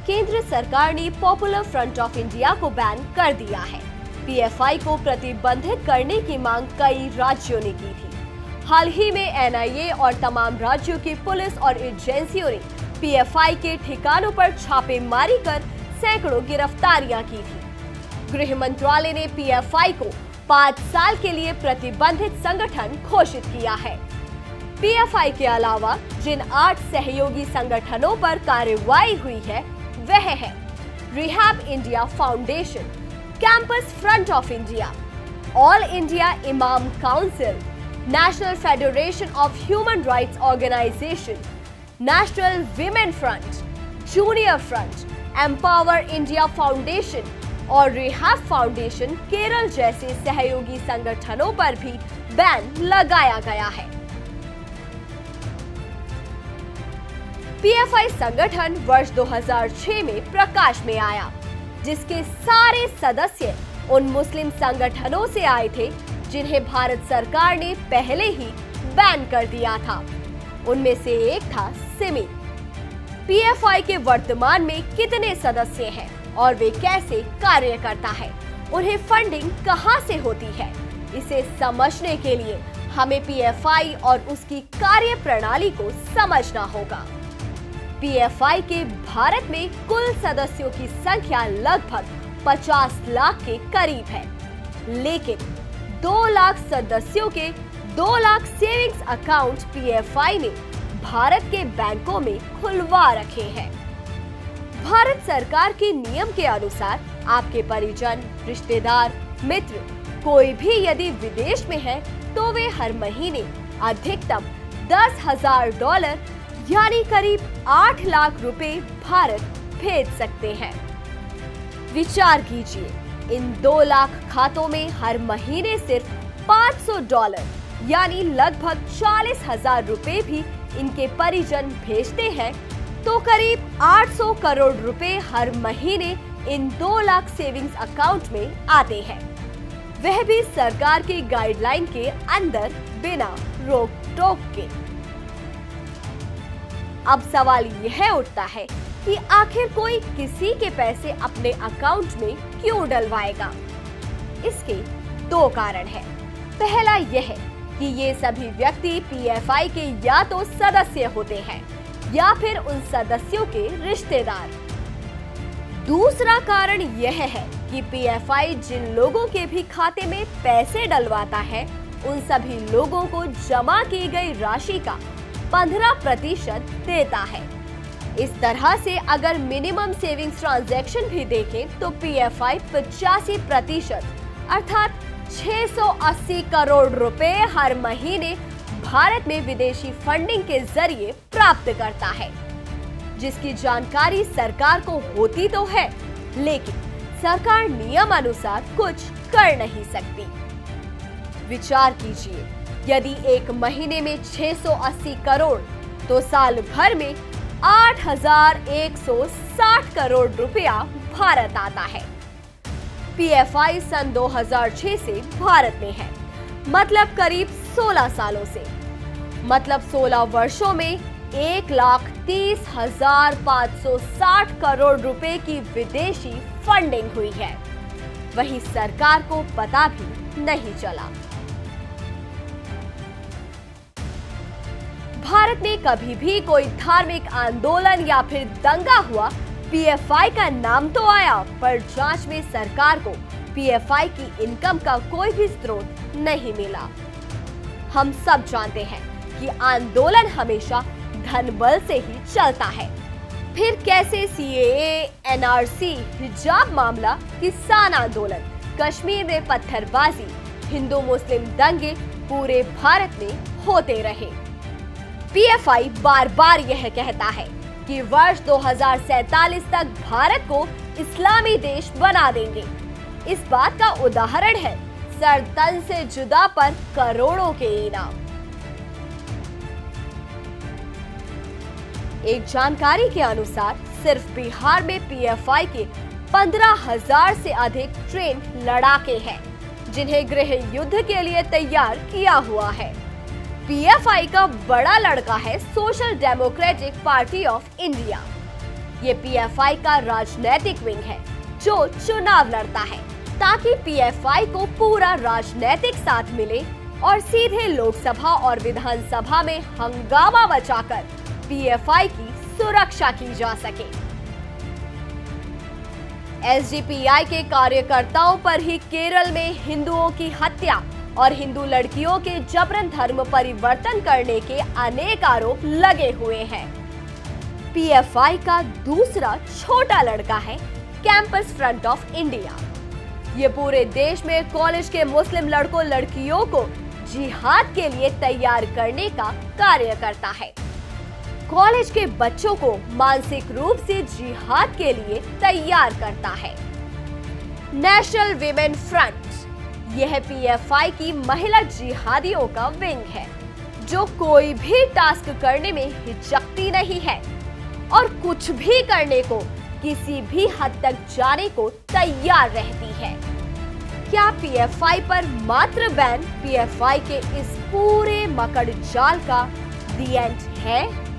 केंद्र सरकार ने पॉपुलर फ्रंट ऑफ इंडिया को बैन कर दिया है। पीएफआई को प्रतिबंधित करने की मांग कई राज्यों ने की थी। हाल ही में एनआईए और तमाम राज्यों की पुलिस और एजेंसियों ने पीएफआई के ठिकानों पर छापेमारी कर सैकड़ों गिरफ्तारियां की थी। गृह मंत्रालय ने पीएफआई को 5 साल के लिए प्रतिबंधित संगठन घोषित किया है। पीएफआई के अलावा जिन 8 सहयोगी संगठनों पर कार्रवाई हुई है वह है rehab India foundation, campus front of India, all India imam council, national federation of human rights organisation, national women front, junior front, empower India foundation और रिहैब फाउंडेशन केरल जैसे सहयोगी संगठनों पर भी बैन लगाया गया है। पीएफआई संगठन वर्ष 2006 में प्रकाश में आया, जिसके सारे सदस्य उन मुस्लिम संगठनों से आए थे जिन्हें भारत सरकार ने पहले ही बैन कर दिया था। उनमें से एक था सिमी। पीएफआई के वर्तमान में कितने सदस्य हैं और वे कैसे कार्य करता है, उन्हें फंडिंग कहां से होती है, इसे समझने के लिए हमें पीएफआई और उसकी कार्य प्रणाली को समझना होगा। पीएफआई के भारत में कुल सदस्यों की संख्या लगभग 50 लाख के करीब है, लेकिन 2 लाख सदस्यों के 2 लाख सेविंग्स अकाउंट पीएफआई ने भारत के बैंकों में खुलवा रखे हैं। भारत सरकार के नियम के अनुसार आपके परिजन, रिश्तेदार, मित्र कोई भी यदि विदेश में है तो वे हर महीने अधिकतम $10,000 यानी करीब 8 लाख रुपए भारत भेज सकते हैं। विचार कीजिए, इन 2 लाख खातों में हर महीने सिर्फ $500 यानी लगभग 40,000 रुपए भी इनके परिजन भेजते हैं तो करीब 800 करोड़ रुपए हर महीने इन 2 लाख सेविंग्स अकाउंट में आते हैं, वह भी सरकार की गाइडलाइन के अंदर बिना रोक टोक के। अब सवाल यह उठता है कि आखिर कोई किसी के पैसे अपने अकाउंट में क्यों डलवाएगा? इसके 2 कारण हैं। पहला यह कि ये सभी व्यक्ति पीएफआई के या तो सदस्य होते हैं या फिर उन सदस्यों के रिश्तेदार। दूसरा कारण यह है कि पीएफआई जिन लोगों के भी खाते में पैसे डलवाता है उन सभी लोगों को जमा की गई राशि का 15% देता है। इस तरह से अगर मिनिमम सेविंग्स ट्रांजैक्शन भी देखें तो पीएफआई 85% अर्थात 680 करोड़ रुपए हर महीने भारत में विदेशी फंडिंग के जरिए प्राप्त करता है, जिसकी जानकारी सरकार को होती तो है, लेकिन सरकार नियम अनुसार कुछ कर नहीं सकती। विचार कीजिए, यदि एक महीने में 680 करोड़ तो साल भर में 8,160 करोड़ रुपया भारत आता है। पीएफआई सन 2006 से भारत में है, मतलब करीब 16 सालों से, मतलब 16 वर्षों में 1,30,560 करोड़ रुपए की विदेशी फंडिंग हुई है। वही सरकार को पता भी नहीं चला। भारत में कभी भी कोई धार्मिक आंदोलन या फिर दंगा हुआ, पीएफआई का नाम तो आया, पर जांच में सरकार को पीएफआई की इनकम का कोई भी स्रोत नहीं मिला। हम सब जानते हैं कि आंदोलन हमेशा धन बल से ही चलता है। फिर कैसे सीएए, एनआरसी, हिजाब मामला, किसान आंदोलन, कश्मीर में पत्थरबाजी, हिंदू मुस्लिम दंगे पूरे भारत में होते रहे। पीएफआई बार बार यह कहता है कि वर्ष 2047 तक भारत को इस्लामी देश बना देंगे। इस बात का उदाहरण है सर तन से जुदा पर करोड़ों के इनाम। एक जानकारी के अनुसार सिर्फ बिहार में पीएफआई के 15,000 से अधिक ट्रेन लड़ाके हैं, जिन्हें गृह युद्ध के लिए तैयार किया हुआ है। पीएफआई का बड़ा लड़का है social democratic party of India. ये पीएफआई का राजनीतिक विंग है जो चुनाव लड़ता है ताकि पीएफआई को पूरा राजनीतिक साथ मिले और सीधे लोकसभा और विधानसभा में हंगामा मचाकर पीएफआई की सुरक्षा की जा सके। एसडीपीआई के कार्यकर्ताओं पर ही केरल में हिंदुओं की हत्या और हिंदू लड़कियों के जबरन धर्म परिवर्तन करने के अनेक आरोप लगे हुए हैं। पीएफआई का दूसरा छोटा लड़का है कैंपस फ्रंट ऑफ इंडिया। ये पूरे देश में कॉलेज के मुस्लिम लड़कों लड़कियों को जिहाद के लिए तैयार करने का कार्य करता है। कॉलेज के बच्चों को मानसिक रूप से जिहाद के लिए तैयार करता है। नेशनल विमेन फ्रंट यह पीएफआई की महिला जिहादियों का विंग है जो कोई भी टास्क करने में हिचकती नहीं है और कुछ भी करने को, किसी भी हद तक जाने को तैयार रहती है। क्या पीएफआई पर मात्र बैन पीएफआई के इस पूरे मकड़ जाल का दी एंड है?